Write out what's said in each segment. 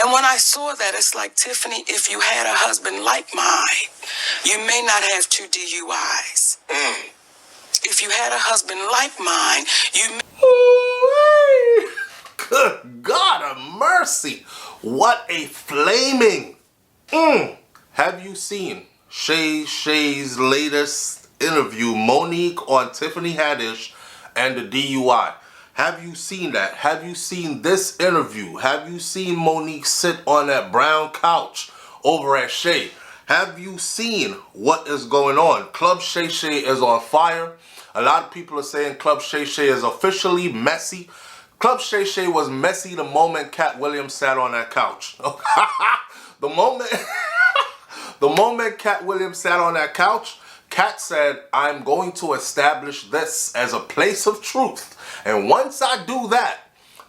And when I saw that, it's like, Tiffany, if you had a husband like mine, you may not have 2 DUIs. If you had a husband like mine, you may... Good God of mercy. What a flaming. Have you seen Shay Shay's latest interview, Monique on Tiffany Haddish and the DUI? Have you seen that? Have you seen this interview? Have you seen Monique sit on that brown couch over at Shay? Have you seen what is going on? Club Shay Shay is on fire. A lot of people are saying Club Shay Shay is officially messy. Club Shay Shay was messy the moment Cat Williams sat on that couch. The moment Cat Williams sat on that couch, Cat said, I'm going to establish this as a place of truth. And once I do that,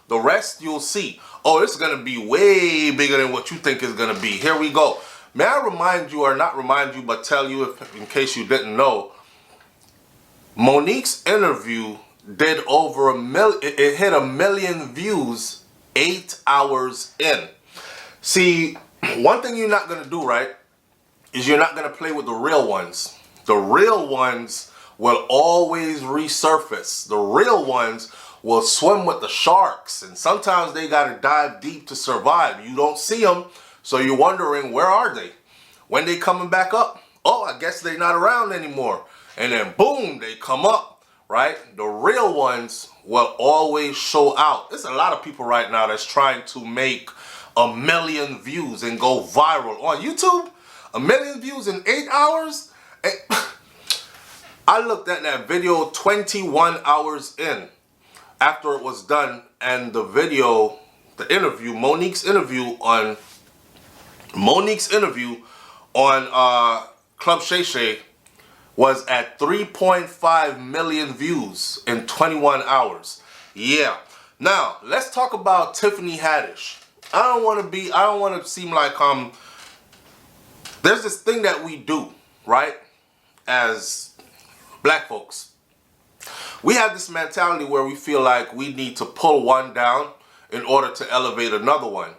the rest you'll see. Oh, it's going to be way bigger than what you think it's going to be. Here we go. May I remind you, or not remind you, but tell you in case you didn't know, Monique's interview did over 1 million, it hit 1 million views 8 hours in. See, one thing you're not going to do, right, is you're not going to play with the real ones. The real ones will always resurface. The real ones will swim with the sharks, and sometimes they got to dive deep to survive. You don't see them, so you're wondering, where are they? When they coming back up? Oh, I guess they're not around anymore. And then boom, they come up, right? The real ones will always show out. There's a lot of people right now that's trying to make 1 million views and go viral on YouTube. 1 million views in 8 hours? I looked at that video 21 hours in after it was done, and the video, the interview, Monique's interview on Club Shay Shay was at 3.5 million views in 21 hours. Yeah. Now, let's talk about Tiffany Haddish. I don't want to seem like there's this thing that we do, right? As black folks. We have this mentality where we feel like we need to pull one down in order to elevate another one.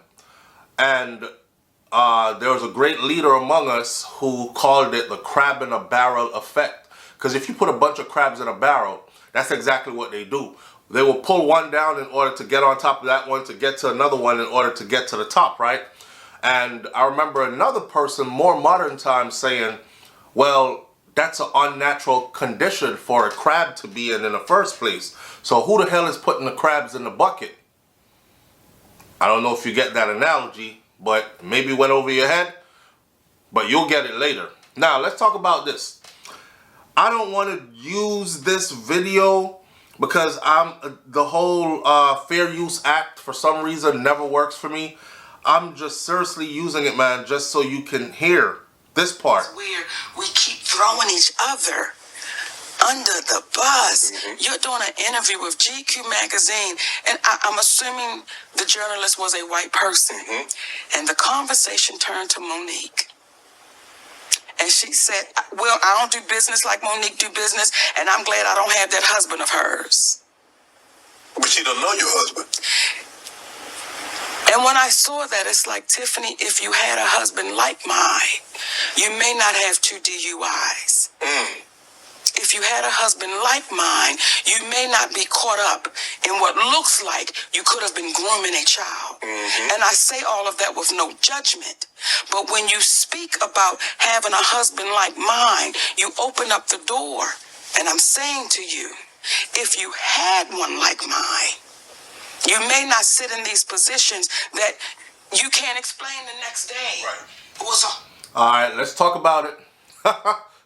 And there was a great leader among us who called it the crab in a barrel effect. Because if you put a bunch of crabs in a barrel, that's exactly what they do. They will pull one down in order to get on top of that one, to get to another one in order to get to the top, right? And I remember another person, more modern times, saying, well, that's an unnatural condition for a crab to be in the first place. So who the hell is putting the crabs in the bucket? I don't know if you get that analogy, but maybe it went over your head, but you'll get it later. Now, let's talk about this. I don't want to use this video because the whole Fair Use Act, for some reason, never works for me. I'm just seriously using it, man, just so you can hear this part. It's weird. We keep throwing each other under the bus. You're doing an interview with GQ magazine, and I'm assuming the journalist was a white person. And the conversation turned to Monique. And she said, well, I don't do business like Monique do business, and I'm glad I don't have that husband of hers. But she don't know your husband. And when I saw that, it's like, Tiffany, if you had a husband like mine, you may not have 2 DUIs. If you had a husband like mine, you may not be caught up in what looks like you could have been grooming a child. And I say all of that with no judgment. But when you speak about having a husband like mine, you open up the door. And I'm saying to you, if you had one like mine, you may not sit in these positions that you can't explain the next day. Right. All right, let's talk about it.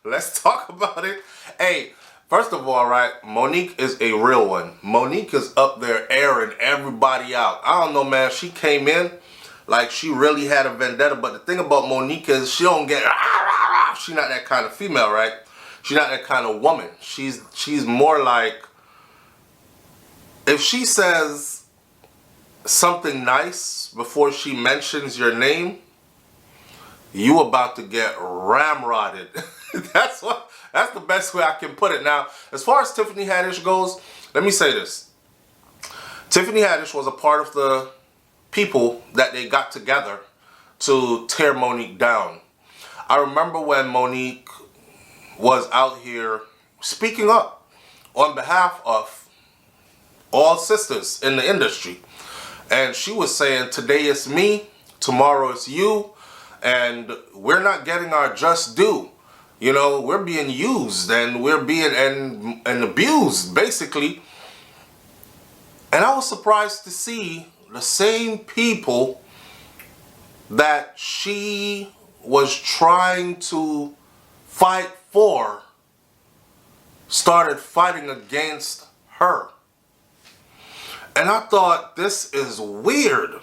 Let's talk about it. Hey, first of all, right, Monique is a real one. Monique is up there airing everybody out. I don't know, man. She came in like she really had a vendetta. But the thing about Monique is she don't get, she's not that kind of female, right? She's not that kind of woman. She's more like, if she says something nice before she mentions your name, you about to get ramrodded. That's the best way I can put it. Now, as far as Tiffany Haddish goes, let me say this. Tiffany Haddish was a part of the people that they got together to tear Monique down. I remember when Monique was out here speaking up on behalf of all sisters in the industry. And she was saying, today it's me, tomorrow it's you, and we're not getting our just due. You know, we're being used and we're being and abused, basically. And I was surprised to see the same people that she was trying to fight for started fighting against her. And I thought, this is weird.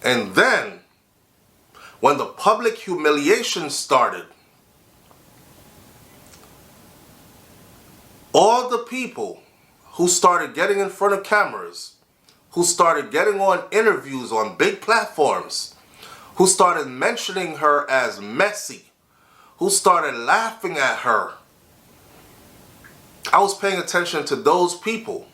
And then, when the public humiliation started, all the people who started getting in front of cameras, who started getting on interviews on big platforms, who started mentioning her as messy, who started laughing at her, I was paying attention to those people.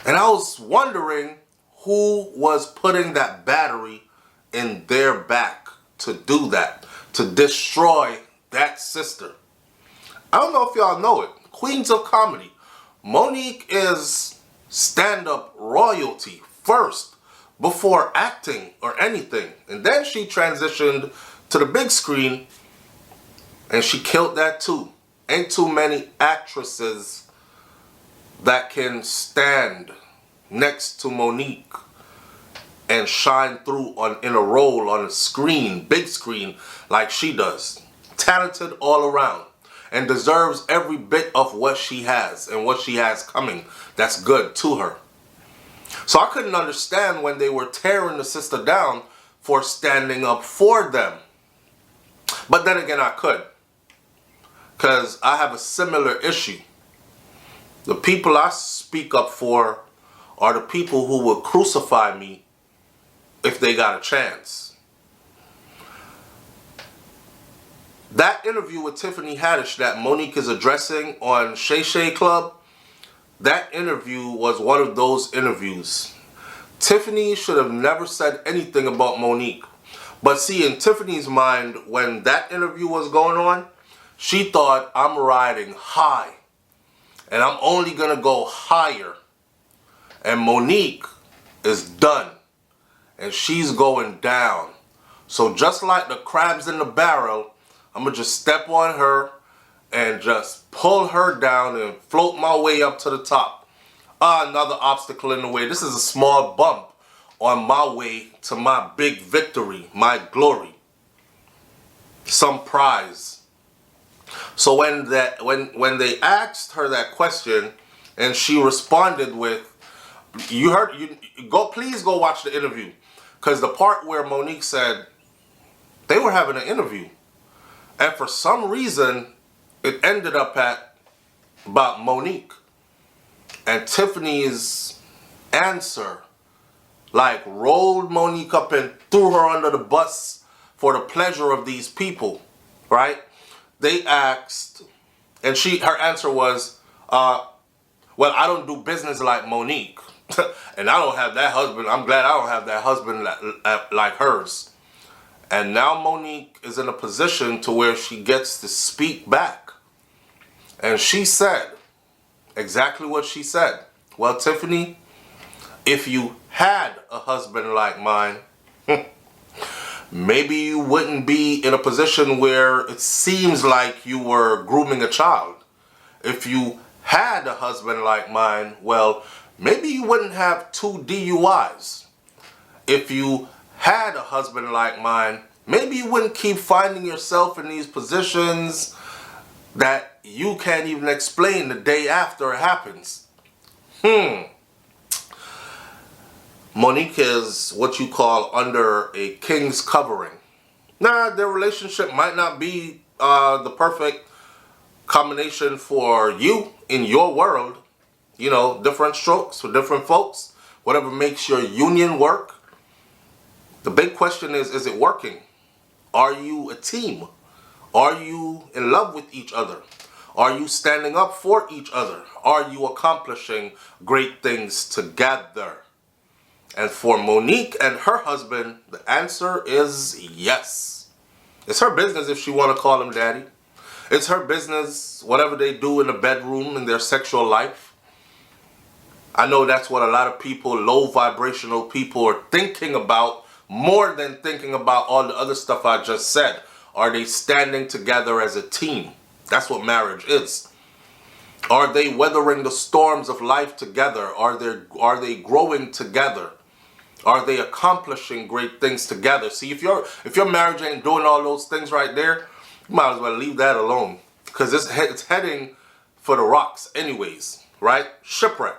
And I was wondering who was putting that battery in their back to do that, to destroy that sister. I don't know if y'all know it. Queens of Comedy. Monique is stand-up royalty first, before acting or anything. And then she transitioned to the big screen and she killed that too. Ain't too many actresses that can stand next to Monique and shine through in a role on a screen, big screen, like she does. Talented all around and deserves every bit of what she has and what she has coming that's good to her. So I couldn't understand when they were tearing the sister down for standing up for them. But then again, I could. Because I have a similar issue. The people I speak up for are the people who will crucify me if they got a chance. That interview with Tiffany Haddish that Monique is addressing on Shay Shay Club, that interview was one of those interviews. Tiffany should have never said anything about Monique. But see, in Tiffany's mind, when that interview was going on, she thought, I'm riding high. And I'm only going to go higher. And Monique is done. And she's going down. So just like the crabs in the barrel, I'm going to just step on her and just pull her down and float my way up to the top. Another obstacle in the way. This is a small bump on my way to my big victory, my glory. Some prize. So when they asked her that question and she responded with, please go watch the interview. Because the part where Monique said they were having an interview. And for some reason, it ended up about Monique. And Tiffany's answer, like, rolled Monique up and threw her under the bus for the pleasure of these people, right? They asked, and her answer was, well, I don't do business like Monique. And I don't have that husband. I'm glad I don't have that husband like hers. And now Monique is in a position to where she gets to speak back. And she said exactly what she said. Well, Tiffany, if you had a husband like mine, maybe you wouldn't be in a position where it seems like you were grooming a child. If you had a husband like mine, well, maybe you wouldn't have 2 DUIs. If you had a husband like mine, maybe you wouldn't keep finding yourself in these positions that you can't even explain the day after it happens. Monique is what you call under a king's covering. Nah, their relationship might not be the perfect combination for you in your world. You know, different strokes for different folks. Whatever makes your union work. The big question is it working? Are you a team? Are you in love with each other? Are you standing up for each other? Are you accomplishing great things together? And for Monique and her husband, the answer is yes. It's her business if she want to call him daddy. It's her business, whatever they do in the bedroom in their sexual life. I know that's what a lot of people, low vibrational people, are thinking about more than thinking about all the other stuff I just said. Are they standing together as a team? That's what marriage is. Are they weathering the storms of life together? Are they growing together? Are they accomplishing great things together? See, if your marriage ain't doing all those things right there, you might as well leave that alone, because it's heading for the rocks anyways, right? Shipwreck.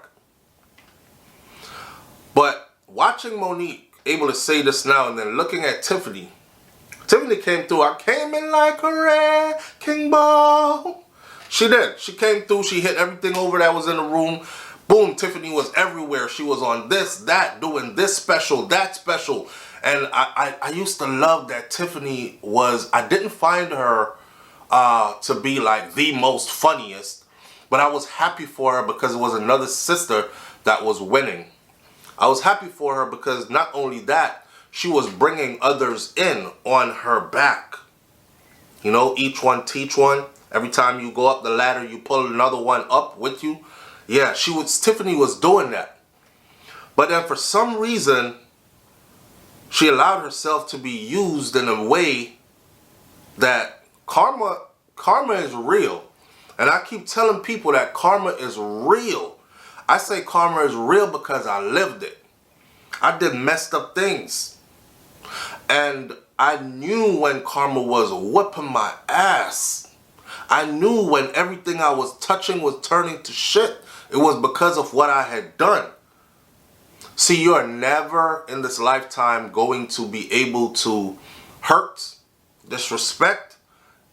But watching Monique able to say this now and then looking at Tiffany came through. I came in like a wrecking ball. She did. She came through. She hit everything over that was in the room. Boom, Tiffany was everywhere. She was on this, that, doing this special, that special. And I used to love that Tiffany was, I didn't find her to be like the most funniest, but I was happy for her because it was another sister that was winning. I was happy for her because not only that, she was bringing others in on her back. You know, each one teach one. Every time you go up the ladder, you pull another one up with you. Yeah, Tiffany was doing that. But then for some reason, she allowed herself to be used in a way that karma is real. And I keep telling people that karma is real. I say karma is real because I lived it. I did messed up things. And I knew when karma was whipping my ass. I knew when everything I was touching was turning to shit. It was because of what I had done. See, you are never in this lifetime going to be able to hurt, disrespect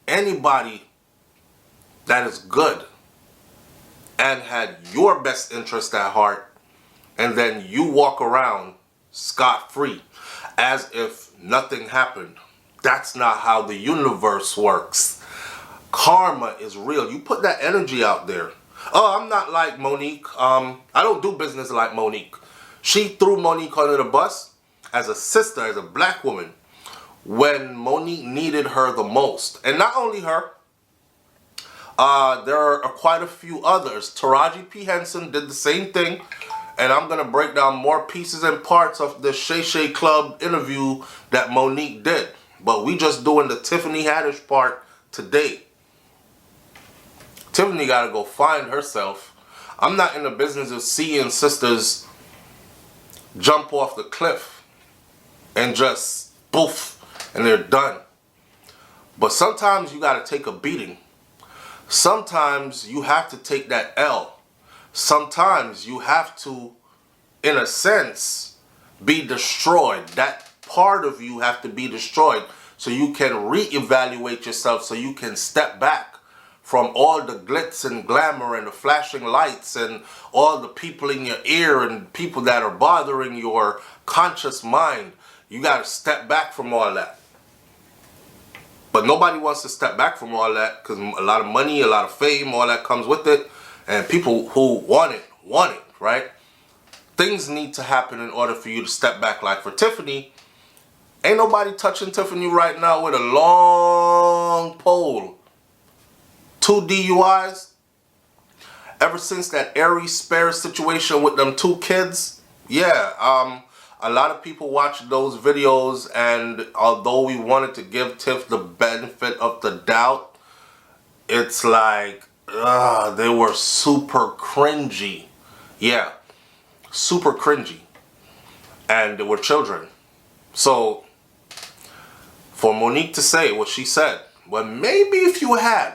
anybody that is good and had your best interest at heart, and then you walk around scot-free as if nothing happened. That's not how the universe works. Karma is real. You put that energy out there. Oh, I'm not like Monique. I don't do business like Monique. She threw Monique under the bus as a sister, as a black woman, when Monique needed her the most. And not only her, there are quite a few others. Taraji P. Henson did the same thing. And I'm going to break down more pieces and parts of the Shay Shay Club interview that Monique did. But we just doing the Tiffany Haddish part today. Tiffany got to go find herself. I'm not in the business of seeing sisters jump off the cliff and just poof and they're done. But sometimes you got to take a beating. Sometimes you have to take that L. Sometimes you have to, in a sense, be destroyed. That part of you have to be destroyed so you can reevaluate yourself, so you can step back from all the glitz and glamour and the flashing lights and all the people in your ear and people that are bothering your conscious mind. You got to step back from all that. But nobody wants to step back from all that because a lot of money, a lot of fame, all that comes with it. And people who want it, right? Things need to happen in order for you to step back. Like for Tiffany, ain't nobody touching Tiffany right now with a long pole. 2 DUIs. Ever since that Aries Spare situation with them 2 kids. Yeah, a lot of people watched those videos, and although we wanted to give Tiff the benefit of the doubt, it's like, they were super cringy. Yeah, super cringy. And they were children. So, for Monique to say what she said, well, maybe if you had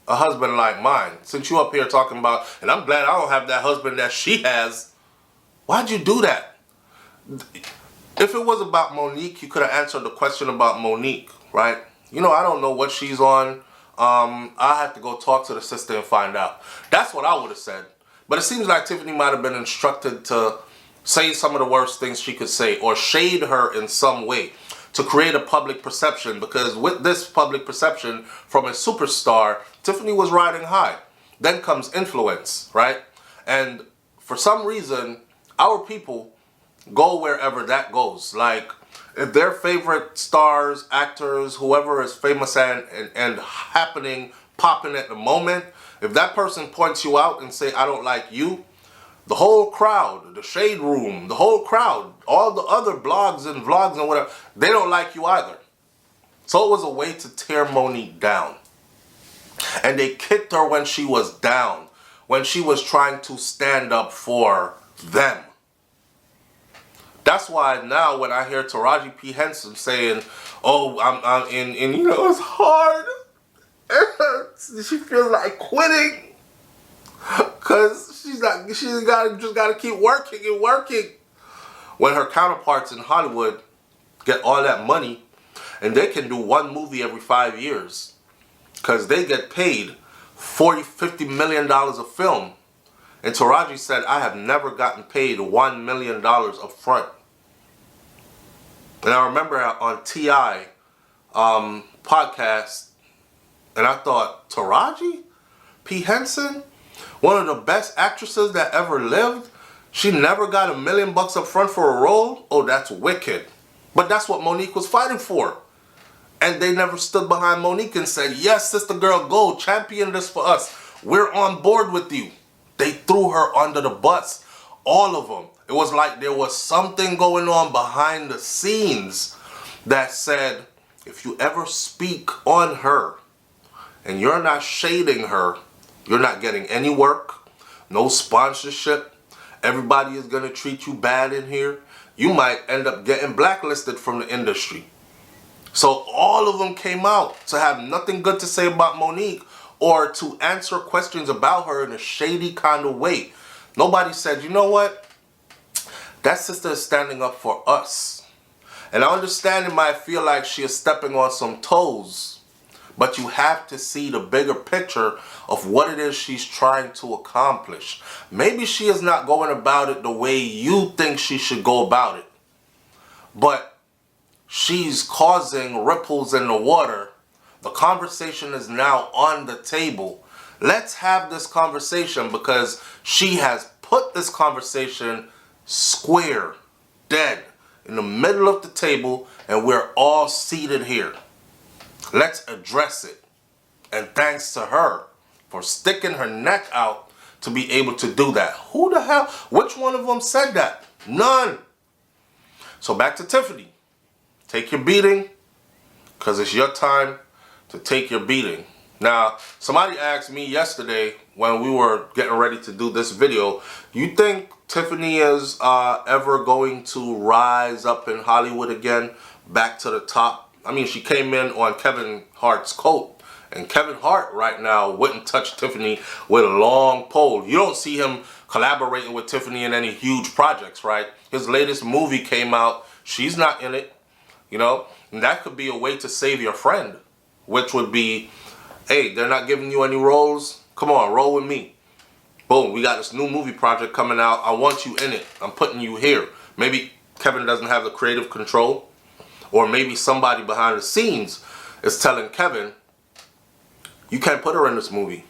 a husband like mine, since you up here talking about, and I'm glad I don't have that husband that she has, why'd you do that? If it was about Monique, you could have answered the question about Monique, right? You know, I don't know what she's on. I have to go talk to the sister and find out. That's what I would have said. But it seems like Tiffany might have been instructed to say some of the worst things she could say or shade her in some way to create a public perception, because with this public perception from a superstar, Tiffany was riding high. Then comes influence, right? And for some reason, our people go wherever that goes. Like, if their favorite stars, actors, whoever is famous and happening, popping at the moment, if that person points you out and say, I don't like you, the whole crowd, the shade room, the whole crowd, all the other blogs and vlogs and whatever, they don't like you either. So it was a way to tear Monique down. And they kicked her when she was down, when she was trying to stand up for them. That's why now when I hear Taraji P. Henson saying, oh, I'm in, you know, it's hard. She feels like quitting. Because she's just gotta keep working and working. When her counterparts in Hollywood get all that money and they can do one movie every 5 years because they get paid $40-50 million a film. And Taraji said, I have never gotten paid $1 million up front. And I remember on T.I. podcast, and I thought, Taraji P. Henson, one of the best actresses that ever lived, she never got $1 million up front for a role? Oh, that's wicked. But that's what Monique was fighting for. And they never stood behind Monique and said, yes, sister girl, go, champion this for us. We're on board with you. They threw her under the bus, all of them. It was like there was something going on behind the scenes that said, if you ever speak on her and you're not shading her, you're not getting any work, no sponsorship. Everybody is going to treat you bad in here. You might end up getting blacklisted from the industry. So all of them came out to have nothing good to say about Monique or to answer questions about her in a shady kind of way. Nobody said, you know what? That sister is standing up for us. And I understand it might feel like she is stepping on some toes, but you have to see the bigger picture of what it is she's trying to accomplish. Maybe she is not going about it the way you think she should go about it, but she's causing ripples in the water. The conversation is now on the table. Let's have this conversation because she has put this conversation square, dead, in the middle of the table, and we're all seated here. Let's address it. And thanks to her for sticking her neck out to be able to do that. Who the hell? Which one of them said that? None. So back to Tiffany. Take your beating, because it's your time to take your beating. Now, somebody asked me yesterday when we were getting ready to do this video, you think Tiffany is ever going to rise up in Hollywood again, back to the top? I mean, she came in on Kevin Hart's coat, and Kevin Hart right now wouldn't touch Tiffany with a long pole. You don't see him collaborating with Tiffany in any huge projects, right? His latest movie came out. She's not in it. You know, and that could be a way to save your friend, which would be, hey, they're not giving you any roles. Come on, roll with me. Boom, we got this new movie project coming out. I want you in it. I'm putting you here. Maybe Kevin doesn't have the creative control, or maybe somebody behind the scenes is telling Kevin, you can't put her in this movie.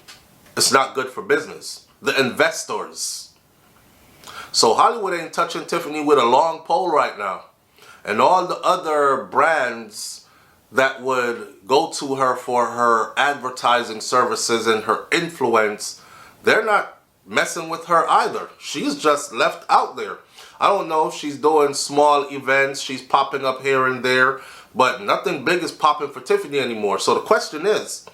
It's not good for business. The investors. So Hollywood ain't touching Tiffany with a long pole right now. And all the other brands that would go to her for her advertising services and her influence, they're not messing with her either. She's just left out there. I don't know if she's doing small events, she's popping up here and there, but nothing big is popping for Tiffany anymore. So the question is,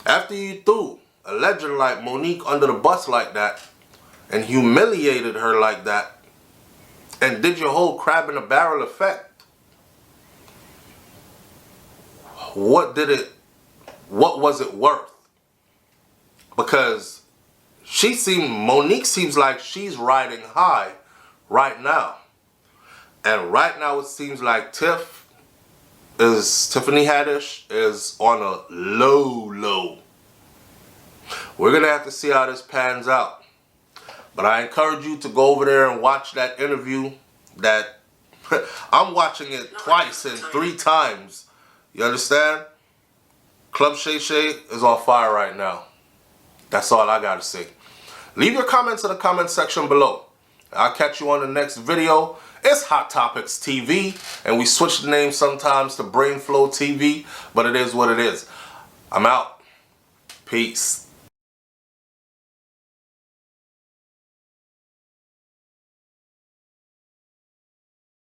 after you threw a legend like Monique under the bus like that and humiliated her like that, and did your whole crab in a barrel effect, what was it worth? Because Monique seems like she's riding high right now. And right now it seems like Tiffany Haddish is on a low. We're going to have to see how this pans out. But I encourage you to go over there and watch that interview. That I'm watching it twice and 3 times. You understand? Club Shay Shay is on fire right now. That's all I got to say. Leave your comments in the comment section below. I'll catch you on the next video. It's Hot Topics TV, and we switch the name sometimes to BrainFLoTv, but it is what it is. I'm out. Peace.